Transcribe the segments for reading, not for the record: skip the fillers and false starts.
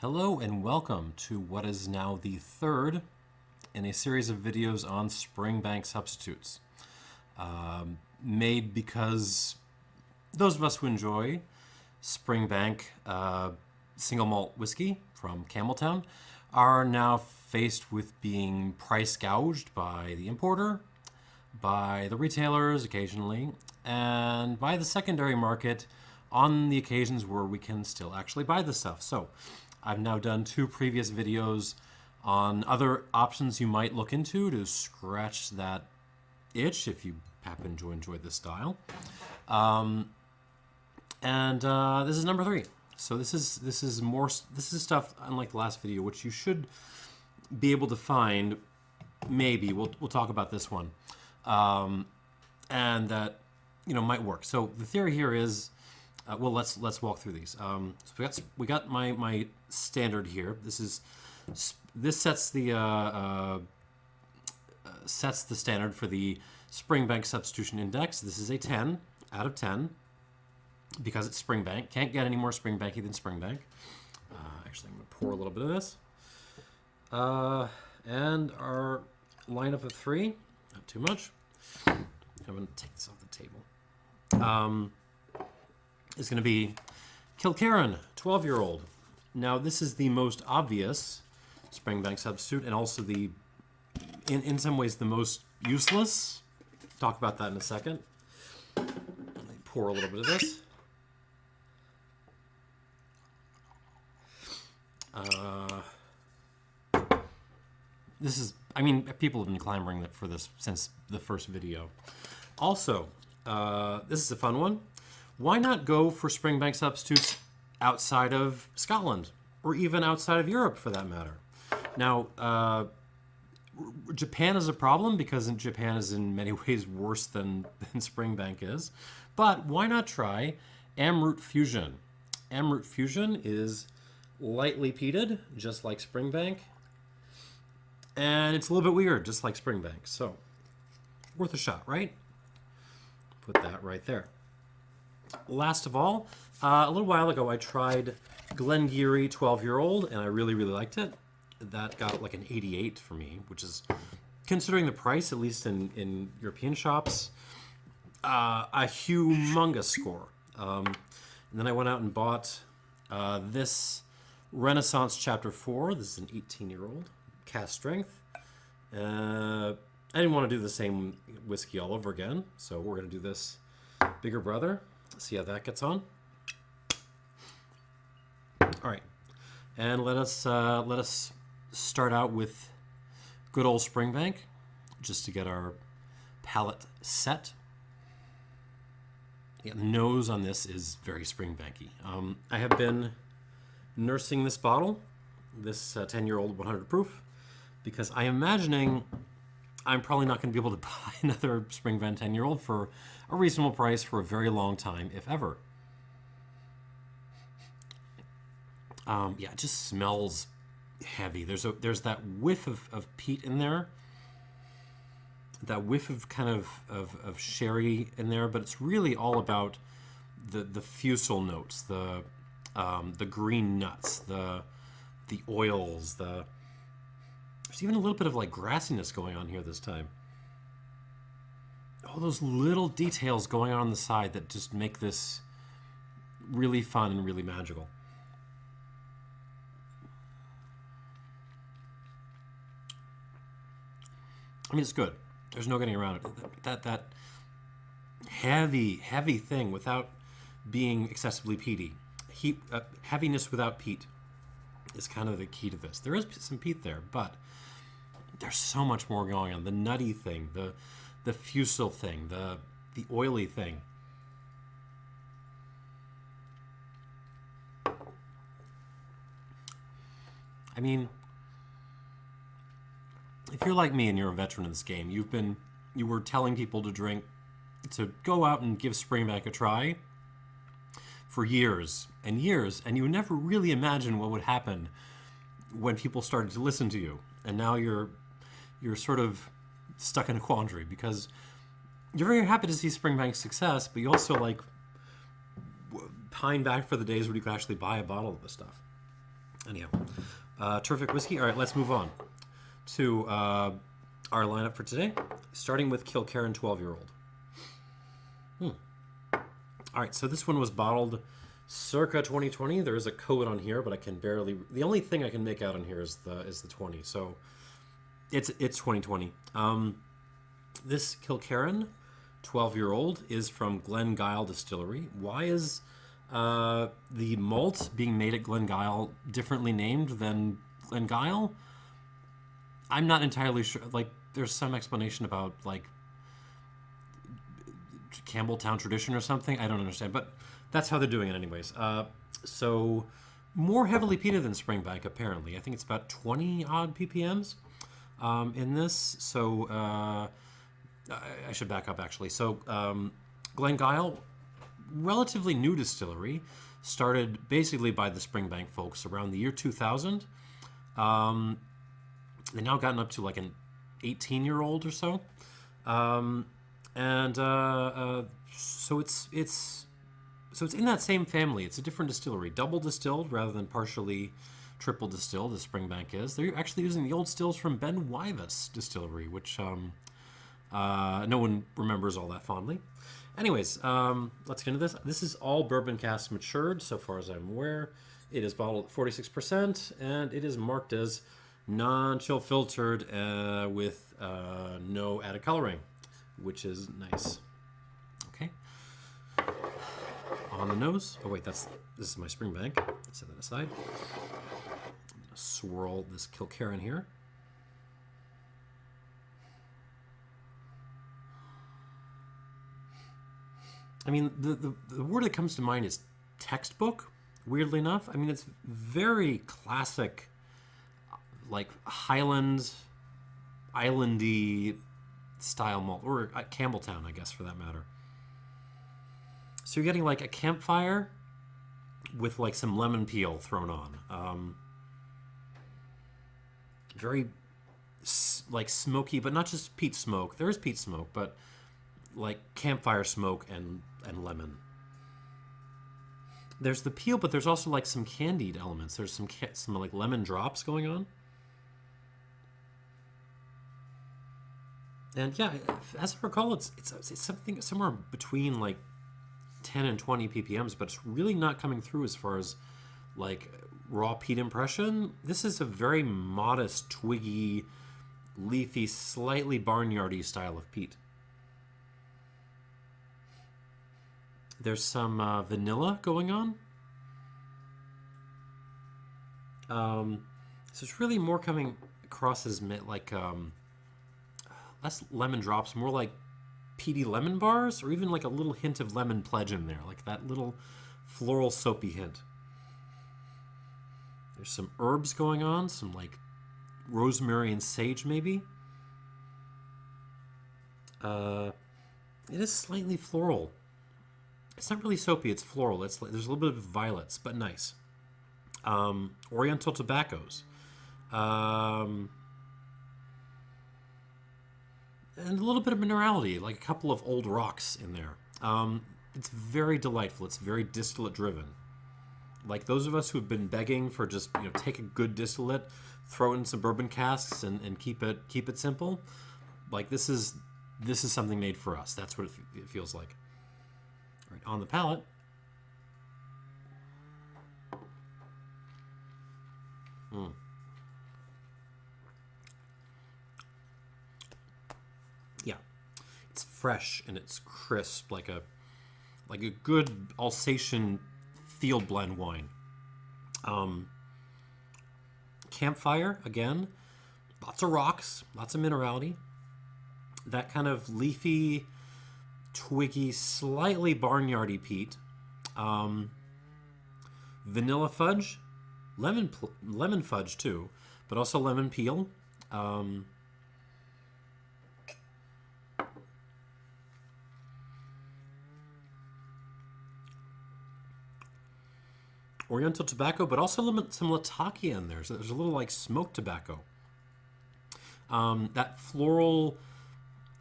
Hello and welcome to what is now the third in a series of videos on Springbank substitutes. Made because those of us who enjoy Springbank single malt whiskey from Campbelltown are now faced with being price gouged by the importer, by the retailers occasionally, and by the secondary market on the occasions where we can still actually buy the stuff. So I've now done two previous videos on other options you might look into to scratch that itch if you happen to enjoy this style. This is number 3. So this is stuff unlike the last video, which you should be able to find. Maybe we'll talk about this one, and that might work. So the theory here is. Well, let's walk through these. So we got my standard here. This sets the standard for the Springbank substitution index. This is a 10 out of 10 because it's Springbank. Can't get any more Springbanky than Springbank. Actually, I'm going to pour a little bit of this. And our lineup of 3, not too much. I'm going to take this off the table. Is going to be Kilkerran, 12-year-old. Now, this is the most obvious Springbank substitute and also in some ways, the most useless. Talk about that in a second. Let me pour a little bit of this. People have been clamoring for this since the first video. Also, this is a fun one. Why not go for Springbank substitutes outside of Scotland, or even outside of Europe for that matter? Now, Japan is a problem because Japan is in many ways worse than Springbank is. But why not try Emirate Fusion? Emirate Fusion is lightly peated, just like Springbank. And it's a little bit weird, just like Springbank. So, worth a shot, right? Put that right there. Last of all, a little while ago I tried Glen Garioch 12-year-old, and I really, really liked it. That got like an 88 for me, which is, considering the price, at least in European shops, a humongous score. And then I went out and bought this Renaissance Chapter 4. This is an 18-year-old, cask strength. I didn't want to do the same whiskey all over again, so we're going to do this bigger brother. See how that gets on. All right, and let us start out with good old Springbank, just to get our palate set. Yeah, the nose on this is very Springbanky. I have been nursing this bottle, this 10-year-old 100 proof, because I am imagining I'm probably not going to be able to buy another Springbank 10-year-old for a reasonable price for a very long time, if ever. Yeah, it just smells heavy. There's that whiff of peat in there, that whiff of kind of sherry in there, but it's really all about the fusel notes, the green nuts, the oils, there's even a little bit of like grassiness going on here this time. All those little details going on the side that just make this really fun and really magical. I mean, it's good. There's no getting around it. That heavy thing without being excessively peaty. Heaviness without peat is kind of the key to this. There is some peat there, but there's so much more going on. The nutty thing, the fusel thing, the oily thing. I mean, if you're like me and you're a veteran of this game, you were telling people to go out and give Springbank a try for years and years, and you never really imagined what would happen when people started to listen to you. And now you're sort of stuck in a quandary because you're very happy to see Springbank's success, but you also like pine back for the days when you could actually buy a bottle of this stuff. Anyhow, terrific whiskey. All right, let's move on to our lineup for today, starting with Kilkerran 12-year-old. All right, so this one was bottled circa 2020. There is a code on here, but I can barely. The only thing I can make out on here is the 20. So it's 2020. This Kilkerran 12-year-old is from Glengyle distillery. Why is the malt being made at Glengyle differently named than Glengyle? I'm not entirely sure. Like, there's some explanation about like Campbelltown tradition or something. I don't understand, but that's how they're doing it anyways. So more heavily peated than Springbank, apparently. I think it's about 20 odd ppms in this. So I should back up actually. So Glengyle, relatively new distillery, started basically by the Springbank folks around the year 2000. They've now gotten up to like an 18-year-old or so. So it's in that same family. It's a different distillery, double distilled rather than partially triple distilled, as Springbank is. They're actually using the old stills from Benromach distillery, which no one remembers all that fondly. Anyways, let's get into this. This is all bourbon casks matured, so far as I'm aware. It is bottled at 46%, and it is marked as non-chill filtered with no added coloring, which is nice. Okay. On the nose. Oh wait, this is my Springbank. Let's set that aside. I'm gonna swirl this Kilkerran here. I mean, the word that comes to mind is textbook, weirdly enough. I mean, it's very classic, like Highland, islandy style malt, or Campbelltown, I guess, for that matter. So you're getting like a campfire with like some lemon peel thrown on. Very like smoky, but not just peat smoke. There is peat smoke, but like campfire smoke and lemon. There's the peel, but there's also like some candied elements. There's some like lemon drops going on. And yeah, as I recall, it's something somewhere between like 10 and 20 ppms, but it's really not coming through as far as like raw peat impression. This is a very modest, twiggy, leafy, slightly barnyardy style of peat. There's some vanilla going on. So it's really more coming across as like less lemon drops, more like peaty lemon bars, or even like a little hint of lemon pledge in there, like that little floral soapy hint. There's some herbs going on, some like rosemary and sage maybe. It is slightly floral. It's not really soapy, it's floral. It's like, there's a little bit of violets, but nice. Oriental tobaccos. And a little bit of minerality, like a couple of old rocks in there. It's very delightful. It's very distillate driven. Like those of us who have been begging for just, take a good distillate, throw in some bourbon casks and keep it simple. Like this is something made for us. That's what it feels like. All right, on the palate. Yeah, it's fresh and it's crisp, like a good Alsatian field blend wine. Campfire again, lots of rocks, lots of minerality. That kind of leafy, twiggy, slightly barnyardy peat. Vanilla fudge, lemon fudge too, but also lemon peel. Oriental tobacco, but also some Latakia in there. So there's a little like smoked tobacco. That floral,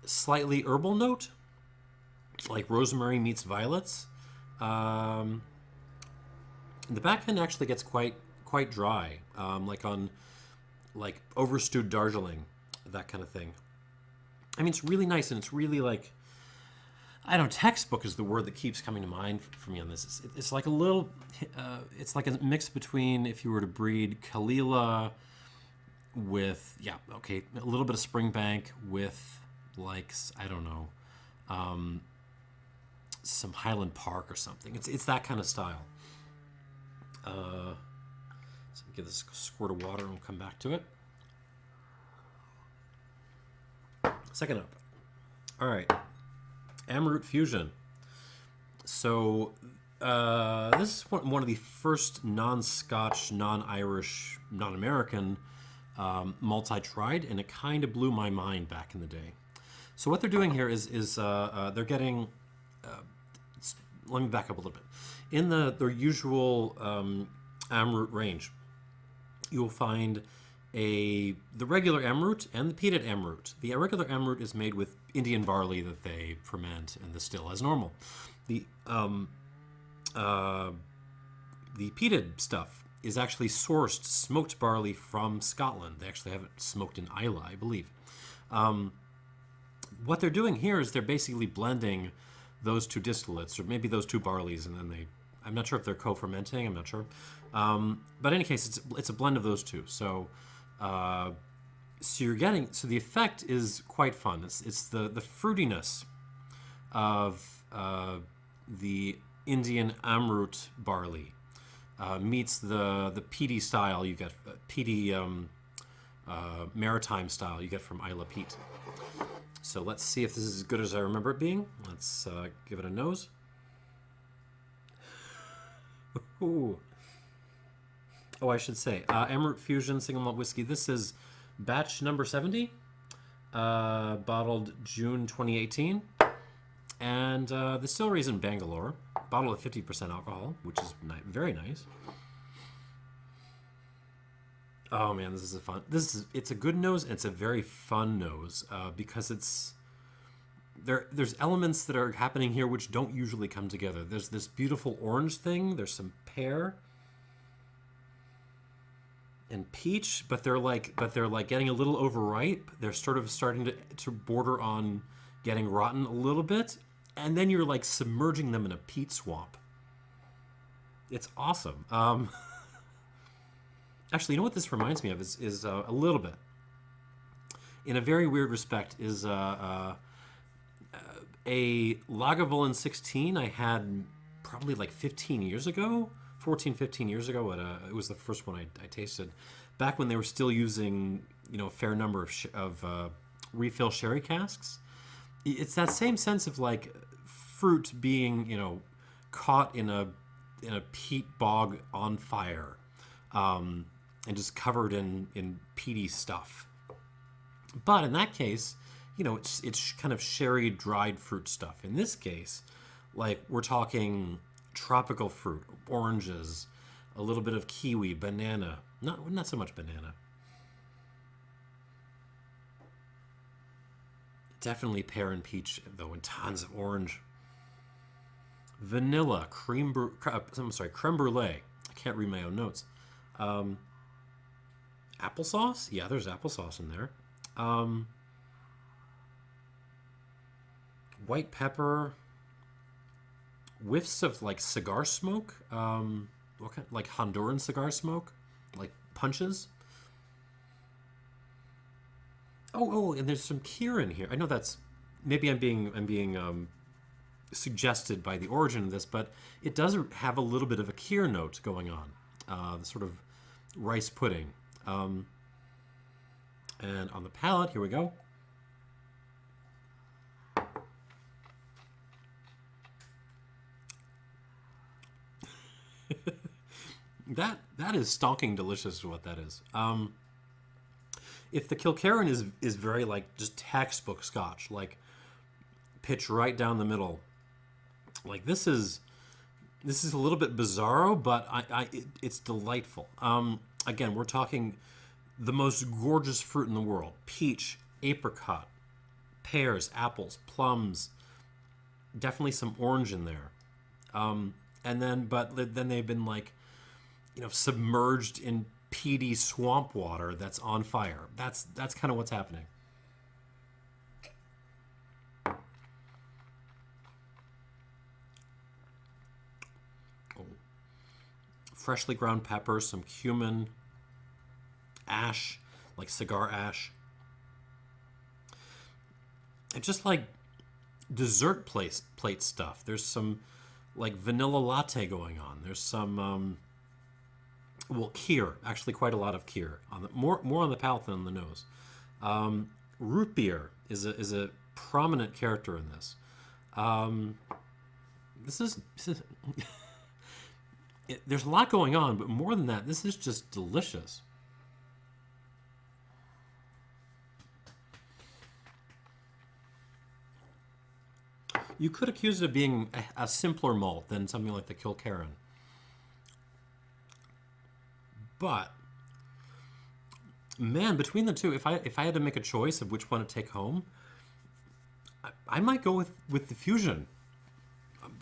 slightly herbal note, like rosemary meets violets. The back end actually gets quite quite dry, like overstewed Darjeeling, that kind of thing. I mean, it's really nice, and it's really like, I don't know, textbook is the word that keeps coming to mind for me on this. It's like a little, it's like a mix between if you were to breed Caol Ila with, a little bit of Springbank with, like, I don't know, some Highland Park or something. It's that kind of style. So give this a squirt of water and we'll come back to it. Second up. All right. Emirate Fusion. So this is one of the first non-Scotch, non-Irish, non-American malts I tried, and it kind of blew my mind back in the day. So what they're doing here is they're getting. Let me back up a little bit. In their usual Amrut range, you will find the regular Amrut and the peated Amrut. The regular Amrut is made with Indian barley that they ferment and distill as normal. The peated stuff is actually sourced smoked barley from Scotland. They actually have it smoked in Islay, I believe. What they're doing here is they're basically blending those two distillates, or maybe those two barleys, and then I'm not sure if they're co-fermenting, I'm not sure. But in any case, it's a blend of those two. So the effect is quite fun. It's the fruitiness of the Indian Amrut barley meets the peaty style you get, peaty maritime style you get from Islay peat. So let's see if this is as good as I remember it being. Let's give it a nose. Ooh. Oh, I should say, Emirate Fusion single malt whiskey. This is batch number 70, bottled June 2018. And the distillery is in Bangalore, bottled at 50% alcohol, which is very nice. Oh man, this is it's a good nose, and it's a very fun nose because there's elements that are happening here which don't usually come together. There's this beautiful orange thing, there's some pear and peach, but they're like getting a little overripe. They're sort of starting to border on getting rotten a little bit, and then you're like submerging them in a peat swamp. It's awesome. Actually, you know what this reminds me of is a little bit, in a very weird respect, is a Lagavulin 16 I had probably like 15 years ago, 15 years ago. It was the first one I tasted, back when they were still using a fair number of refill sherry casks. It's that same sense of like fruit being caught in a peat bog on fire. And just covered in peaty stuff. But in that case, it's kind of sherry dried fruit stuff. In this case, like we're talking tropical fruit, oranges, a little bit of kiwi, banana. Not so much banana. Definitely pear and peach, though, and tons of orange. Vanilla, creme brulee. I can't read my own notes. Applesauce? Yeah, there's applesauce in there. White pepper. Whiffs of like cigar smoke. What kind? Like Honduran cigar smoke? Like punches? Oh, and there's some Kilkerran here. I know that's maybe I'm being suggested by the origin of this, but it does have a little bit of a Kilkerran note going on. The sort of rice pudding. And on the palate, here we go. That is stonking delicious is what that is. If the Kilkerran is very like just textbook Scotch, like pitch right down the middle, like this is a little bit bizarro, but it's delightful. Again, we're talking the most gorgeous fruit in the world: peach, apricot, pears, apples, plums, definitely some orange in there. But then they've been like submerged in peaty swamp water that's on fire. That's kind of what's happening. Oh. Freshly ground pepper, some cumin, ash, like cigar ash. It's just like dessert plate stuff. There's some like vanilla latte going on. There's some kheer, actually quite a lot of kheer on the more on the palate than on the nose. Root beer is a prominent character in this. This is there's a lot going on, but more than that, this is just delicious. You could accuse it of being a simpler malt than something like the Kilkerran. But, man, between the two, if I had to make a choice of which one to take home, I might go with the Fusion.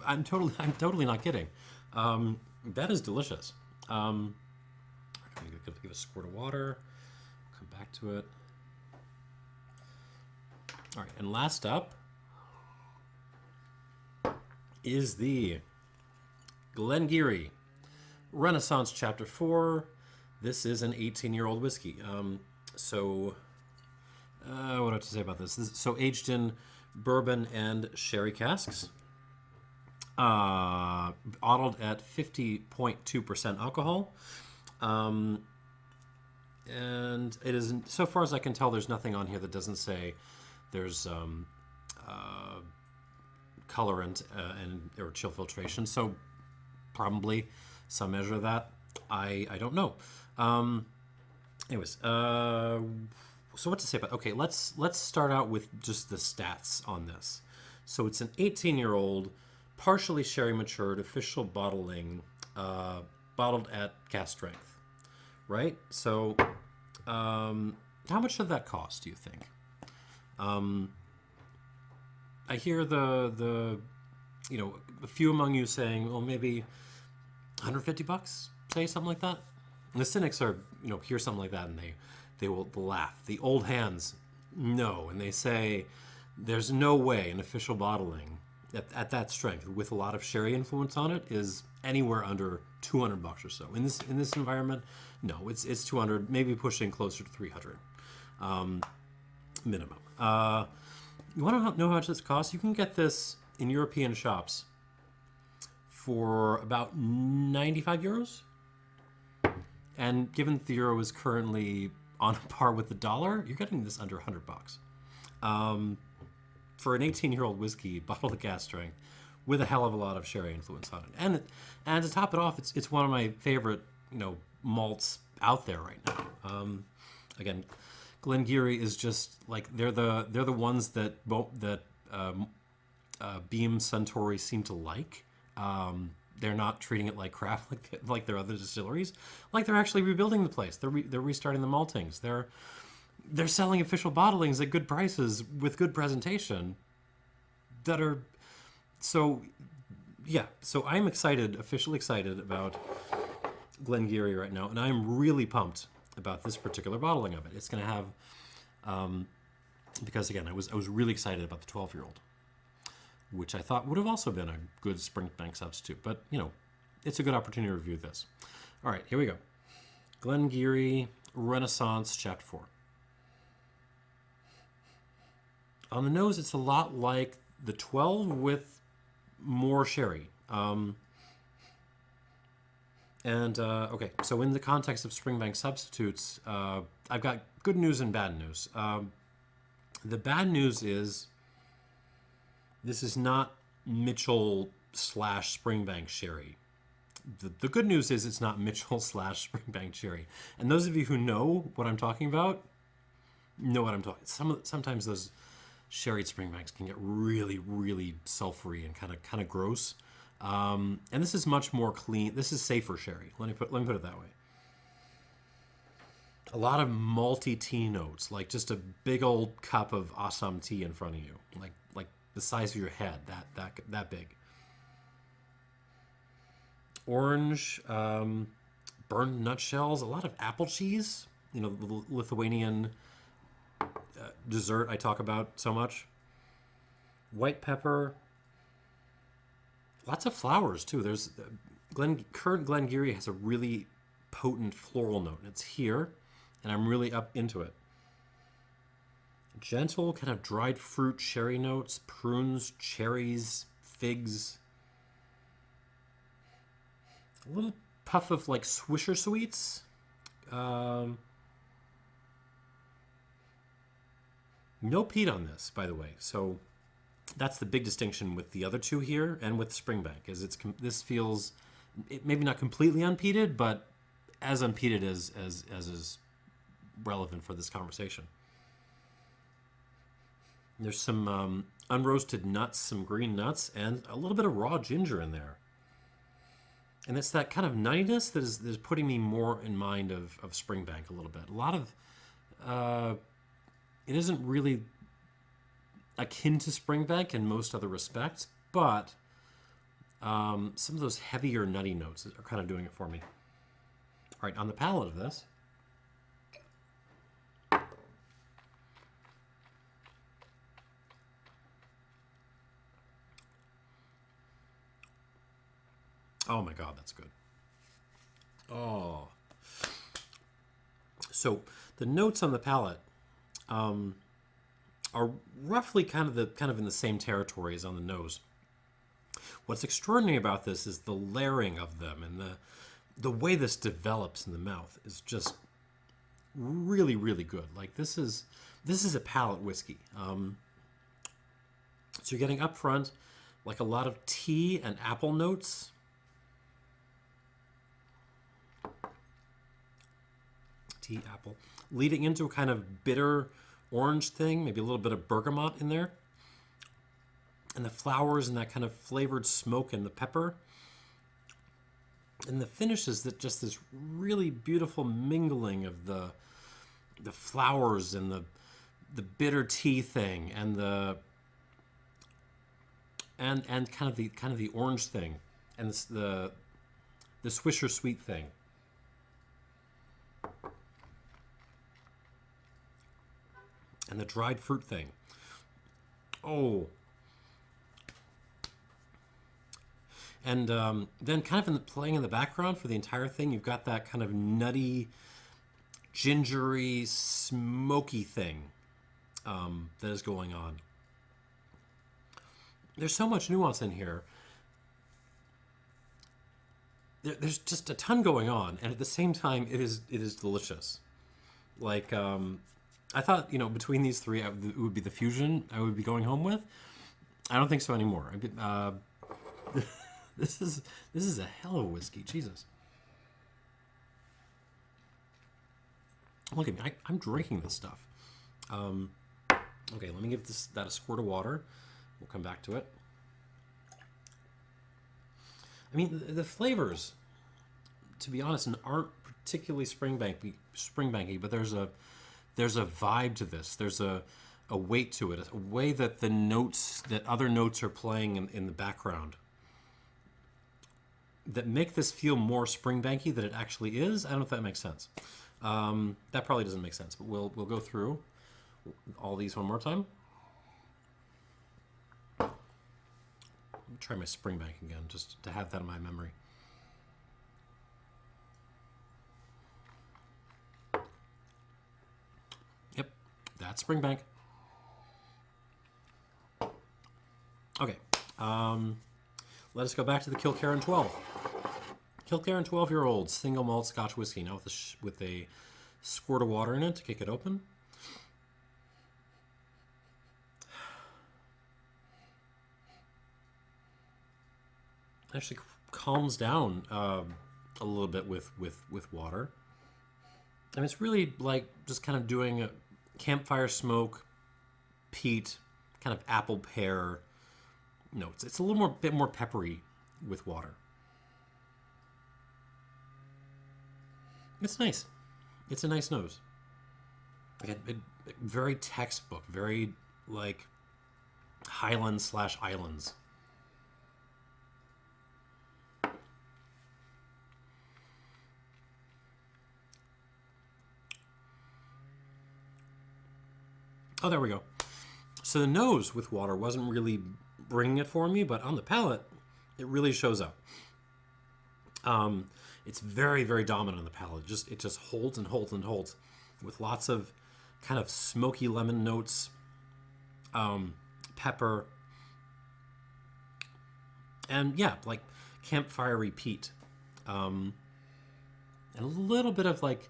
I'm totally not kidding. That is delicious. I'm going to give a squirt of water. Come back to it. All right, and last up is the Glen Garioch Renaissance Chapter 4. This is an 18-year-old whiskey. What do I have to say about this? So aged in bourbon and sherry casks. Bottled at 50.2% alcohol. And it is, so far as I can tell, there's nothing on here that doesn't say there's colorant or chill filtration. So probably some measure of that. I don't know. Anyways, so what to say about? Okay, let's start out with just the stats on this. So it's an 18-year-old, partially sherry matured, official bottling, bottled at cask strength, right? So, how much did that cost? Do you think? I hear a few among you saying, well, maybe $150, say something like that. And the cynics are, hear something like that and they will laugh. The old hands know, and they say there's no way an official bottling at that strength with a lot of sherry influence on it is anywhere under $200 or so. In this environment, no, it's 200, maybe pushing closer to 300 minimum. You want to know how much this costs? You can get this in European shops for about 95 euros. And given that the euro is currently on par with the dollar, you're getting this under $100. For an 18-year-old whiskey, bottled at cask strength, with a hell of a lot of sherry influence on it. And to top it off, it's one of my favorite, malts out there right now. Again, Glen Garioch is just like they're the ones that Beam Suntory seem to like. They're not treating it like crap like their other distilleries. Like they're actually rebuilding the place. They're restarting the maltings. They're selling official bottlings at good prices with good presentation. So I'm officially excited about Glen Garioch right now, and I'm really pumped about this particular bottling of it. It's going to have, because again, I was really excited about the 12-year-old, which I thought would have also been a good Springbank substitute. But, it's a good opportunity to review this. All right, here we go. Glen Garioch Renaissance Chapter 4. On the nose, it's a lot like the 12 with more sherry. Okay, so in the context of Springbank substitutes, I've got good news and bad news. The bad news is this is not Mitchell / Springbank sherry. The good news is it's not Mitchell / Springbank sherry. And those of you who know what I'm talking about know what I'm talking. Sometimes those sherry Springbanks can get really, really sulfury and kind of gross. And this is much more clean. This is safer sherry. Let me put it that way. A lot of malty tea notes, like just a big old cup of Assam tea in front of you, like the size of your head, that big. Orange, burned nutshells, a lot of apple cheese. You know, the Lithuanian dessert I talk about so much. White pepper. Lots of flowers, too. There's current Glen Garioch has a really potent floral note. It's here, and I'm really up into it. Gentle, kind of dried fruit, cherry notes, prunes, cherries, figs. A little puff of like Swisher sweets. No peat on this, by the way. So that's the big distinction with the other two here and with Springbank. Is this feels maybe not completely unpeated, but as unpeated as is relevant for this conversation. There's some unroasted nuts, some green nuts, and a little bit of raw ginger in there. And it's that kind of nuttiness that is putting me more in mind of Springbank a little bit. A lot of, it isn't really akin to Springbank in most other respects, but some of those heavier nutty notes are kind of doing it for me. All right, on the palate of this, oh my God, that's good. Oh. So the notes on the palate are roughly kind of in the same territory as on the nose. What's extraordinary about this is the layering of them, and the way this develops in the mouth is just really, really good. Like this is a palate whiskey. So you're getting up front like a lot of tea and apple notes. Tea, apple, leading into a kind of bitter orange thing, maybe a little bit of bergamot in there. And the flowers and that kind of flavored smoke and the pepper. And the finish is that just this really beautiful mingling of the flowers and the bitter tea thing and and kind of the orange thing and the Swisher sweet thing. And the dried fruit thing. Oh. And then kind of playing in the background for the entire thing, you've got that kind of nutty, gingery, smoky thing that is going on. There's so much nuance in here. There's just a ton going on, and at the same time, it is delicious. Like, I thought, between these three, it would be the fusion I would be going home with. I don't think so anymore. This is a hell of a whiskey. Jesus. Look at me. I'm drinking this stuff. Okay, let me give that a squirt of water. We'll come back to it. I mean, the flavors, to be honest, aren't particularly Springbanky, but there's a vibe to this. There's a weight to it, a way that that other notes are playing in the background that make this feel more Springbanky than it actually is. I don't know if that makes sense. That probably doesn't make sense, but we'll go through all these one more time. Let me try my Springbank again, just to have that in my memory. Yep, that's Springbank. Okay, let us go back to the Kilkerran 12. Kilkerran 12-year-old single malt Scotch whiskey, now with a squirt of water in it to kick it open. Actually calms down a little bit with water. And it's really like just kind of doing a campfire smoke, peat, kind of apple pear notes. It's a little bit more peppery with water. It's nice. It's a nice nose. Like very textbook, very like Highland / Islands. Oh, there we go. So the nose with water wasn't really bringing it for me, but on the palate, it really shows up. It's very, very dominant on the palate. It just holds and holds and holds, with lots of kind of smoky lemon notes, pepper, and yeah, like campfirey peat, and a little bit of like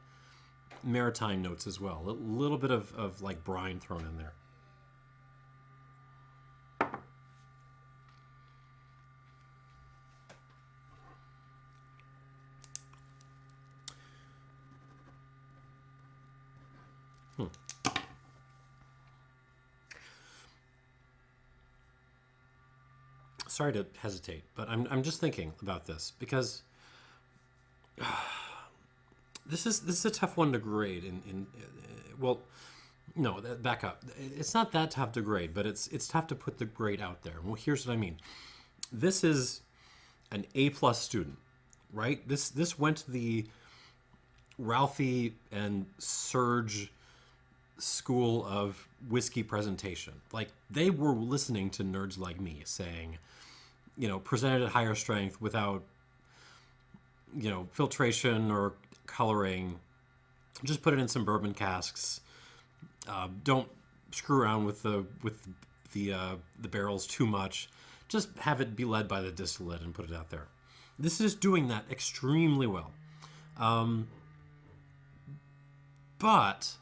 maritime notes as well. A little bit of like brine thrown in there. Sorry to hesitate, but I'm just thinking about this because this is a tough one to grade. Well, no, back up. It's not that tough to grade, but it's tough to put the grade out there. Well, here's what I mean. This is an A+ student, right? This went to the Ralphie and Serge school of whiskey presentation. Like, they were listening to nerds like me saying, you know, presented at higher strength without, you know, filtration or coloring. Just put it in some bourbon casks. Don't screw around with the barrels too much. Just have it be led by the distillate and put it out there. This is doing that extremely well. But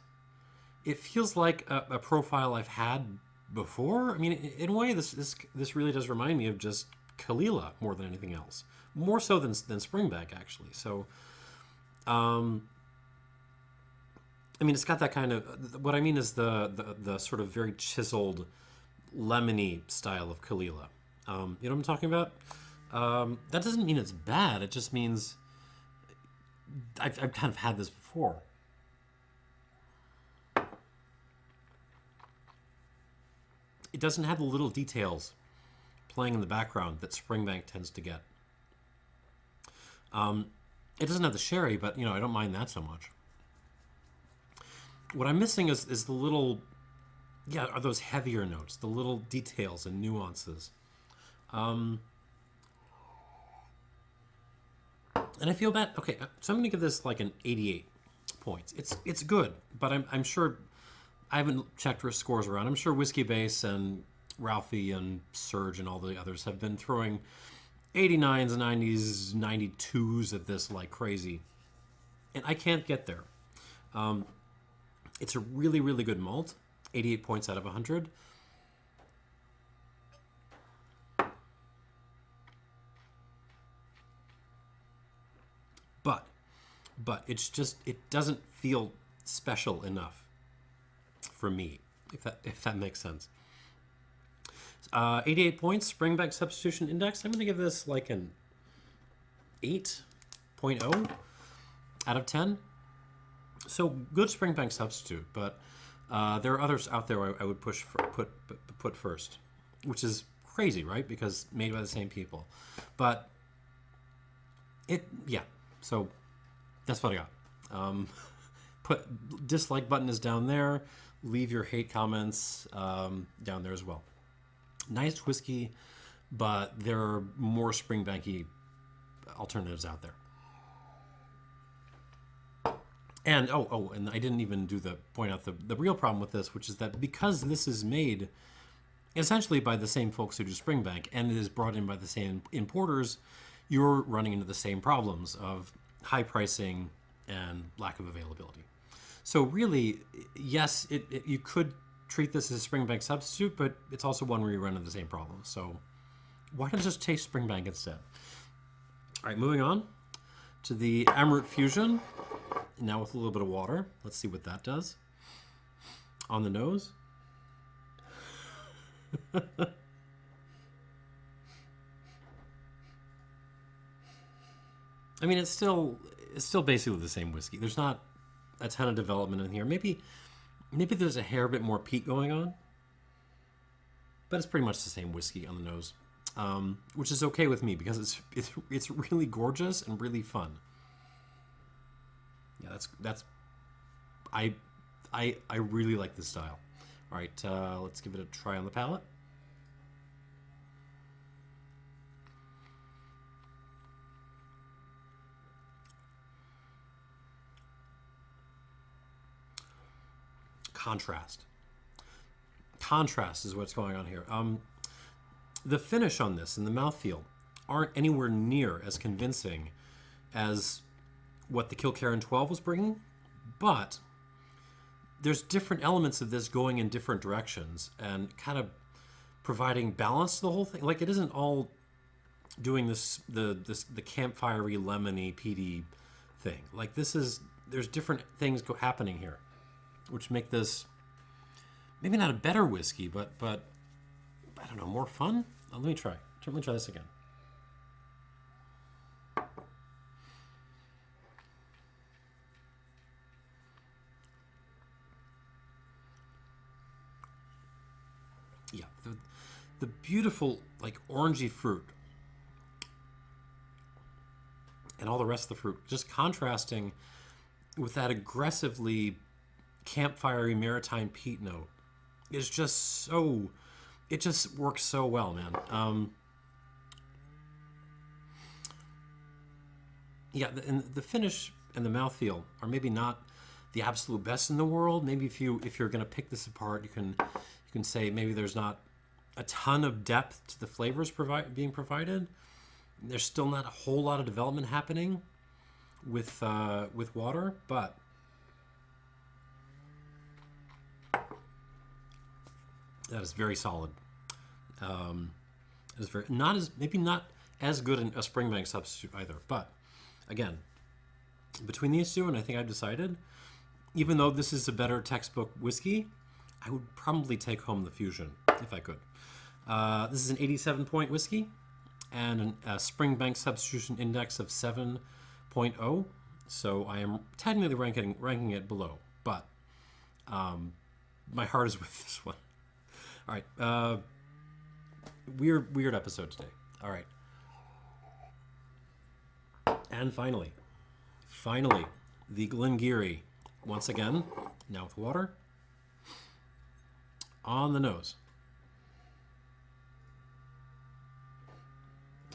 it feels like a profile I've had before. I mean, in a way, this really does remind me of just Caol Ila more than anything else. More so than Springbank, actually. So, I mean, it's got that kind of... What I mean is the sort of very chiseled, lemony style of Caol Ila. You know what I'm talking about? That doesn't mean it's bad. It just means I've kind of had this before. It doesn't have the little details playing in the background that Springbank tends to get. It doesn't have the sherry, but, you know, I don't mind that so much. What I'm missing is the little, are those heavier notes, the little details and nuances. And I feel bad. Okay, so I'm going to give this like an 88 points. It's good, but I'm sure... I haven't checked her scores around. I'm sure Whiskey Base and Ralphie and Serge and all the others have been throwing 89s, 90s, 92s at this like crazy. And I can't get there. It's a really, really good malt. 88 points out of 100. But it's just, it doesn't feel special enough for me, if that makes sense. 88 points, Springbank substitution index. I'm going to give this like an 8.0 out of 10. So good Springbank substitute, but there are others out there I would put first, which is crazy, right? Because made by the same people. But so that's what I got. Dislike button is down there. Leave your hate comments down there as well. Nice whiskey, but there are more Springbanky alternatives out there. And and I didn't even point out the real problem with this, which is that because this is made essentially by the same folks who do Springbank and it is brought in by the same importers, you're running into the same problems of high pricing and lack of availability. So really, yes, you could treat this as a Springbank substitute, but it's also one where you run into the same problem. So why not just taste Springbank instead? All right, moving on to the Emirate Fusion. Now with a little bit of water. Let's see what that does. On the nose. I mean, it's still basically the same whiskey. There's not a ton of development in here. Maybe there's a hair bit more peat going on, but it's pretty much the same whiskey on the nose, which is okay with me because it's really gorgeous and really fun. Yeah, I really like this style. All right, let's give it a try on the palate. Contrast. Contrast is what's going on here. The finish on this and the mouthfeel aren't anywhere near as convincing as what the Kilkerran 12 was bringing, but there's different elements of this going in different directions and kind of providing balance to the whole thing. Like, it isn't all doing the campfirey, lemony, peaty thing. Like, there's different things happening here, which make this maybe not a better whiskey, but I don't know, more fun? Let me try this again. Yeah, the beautiful, like, orangey fruit and all the rest of the fruit just contrasting with that aggressively campfirey maritime peat note is just so, it just works so well, man. Yeah, and the finish and the mouthfeel are maybe not the absolute best in the world. Maybe if you're going to pick this apart, you can say maybe there's not a ton of depth to the flavors being provided. There's still not a whole lot of development happening with water, but that is very solid. Is very maybe not as good a Springbank substitute either. But again, between these two, and I think I've decided, even though this is a better textbook whiskey, I would probably take home the Fusion if I could. This is an 87-point whiskey and a Springbank substitution index of 7.0. So I am technically ranking it below, but my heart is with this one. All right, weird episode today. All right, and finally, the Glengyle, once again, now with water, on the nose.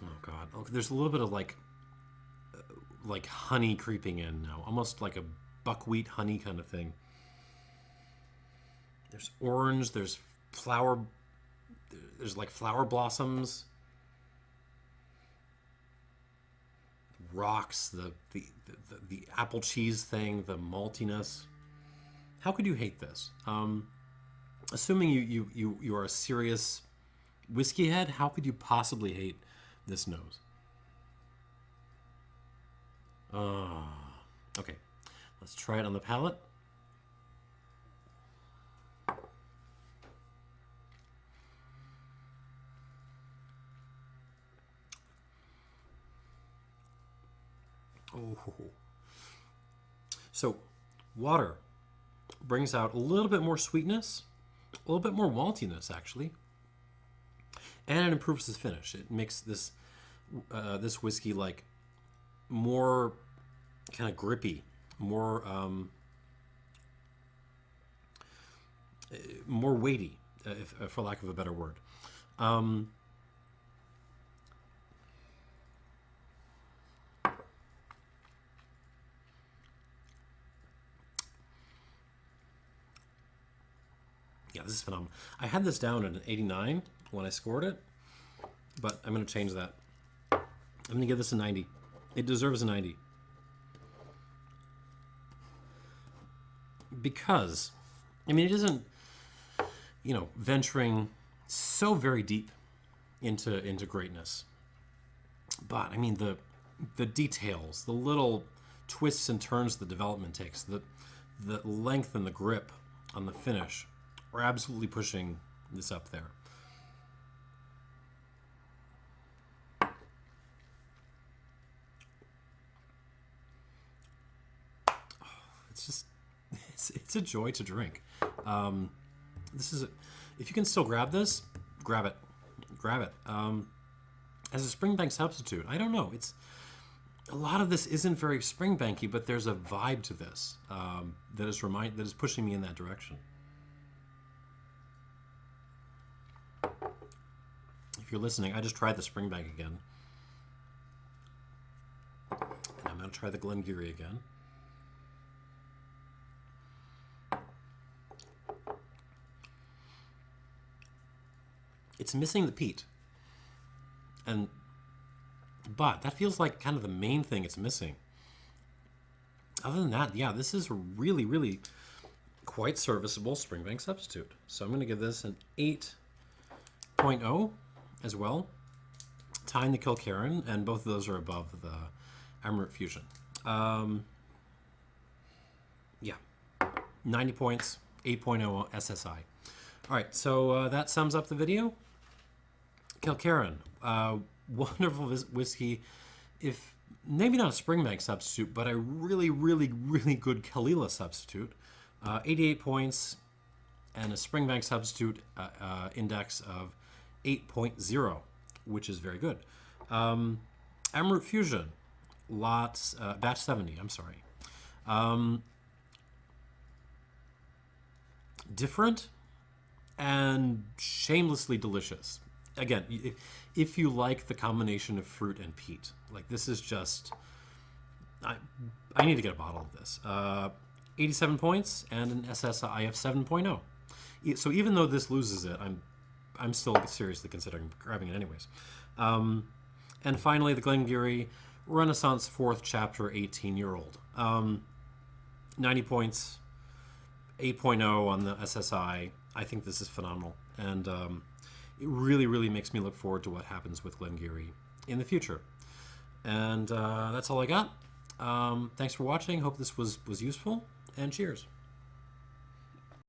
Oh God, oh, there's a little bit of like honey creeping in now, almost like a buckwheat honey kind of thing. There's orange, there's flower, there's like flower blossoms, rocks, the apple cheese thing, the maltiness. How could you hate this? Assuming you are a serious whiskey head, how could you possibly hate this nose? Okay, let's try it on the palate. Oh, so water brings out a little bit more sweetness, a little bit more maltiness actually, and it improves the finish. It makes this this whiskey like more kind of grippy, more more weighty, for lack of a better word. Yeah, this is phenomenal. I had this down at an 89 when I scored it, but I'm going to change that. I'm going to give this a 90. It deserves a 90. Because, I mean, it isn't, venturing so very deep into greatness. But, I mean, the details, the little twists and turns the development takes, the length and the grip on the finish, we're absolutely pushing this up there. It's a joy to drink. This is if you can still grab this, grab it. As a Springbank substitute, I don't know. It's a lot of this isn't very Springbanky, but there's a vibe to this that is pushing me in that direction. if you're listening, I just tried the Springbank again. And I'm going to try the Glengyle again. It's missing the peat. But that feels like kind of the main thing it's missing. Other than that, yeah, this is really, really quite serviceable Springbank substitute. So I'm going to give this an 8.0 as well. Tying the Kilkerran, and both of those are above the Emirate Fusion. Yeah, 90 points, 8.0 SSI. All right, so that sums up the video. Kilkerran, wonderful whiskey. If maybe not a Springbank substitute, but a really, really, really good Caol Ila substitute. 88 points, and a Springbank substitute index of 8.0, which is very good. Amrut Fusion, batch 70, I'm sorry. Different and shamelessly delicious. Again, if you like the combination of fruit and peat, like this is just, I need to get a bottle of this. 87 points and an SSI of 7.0. So even though this loses it, I'm still seriously considering grabbing it anyways. And finally, the Glengary Renaissance 4th Chapter 18-year-old. 90 points, 8.0 on the SSI. I think this is phenomenal. And it really, really makes me look forward to what happens with Glengarioch in the future. And that's all I got. Thanks for watching. Hope this was useful, and cheers.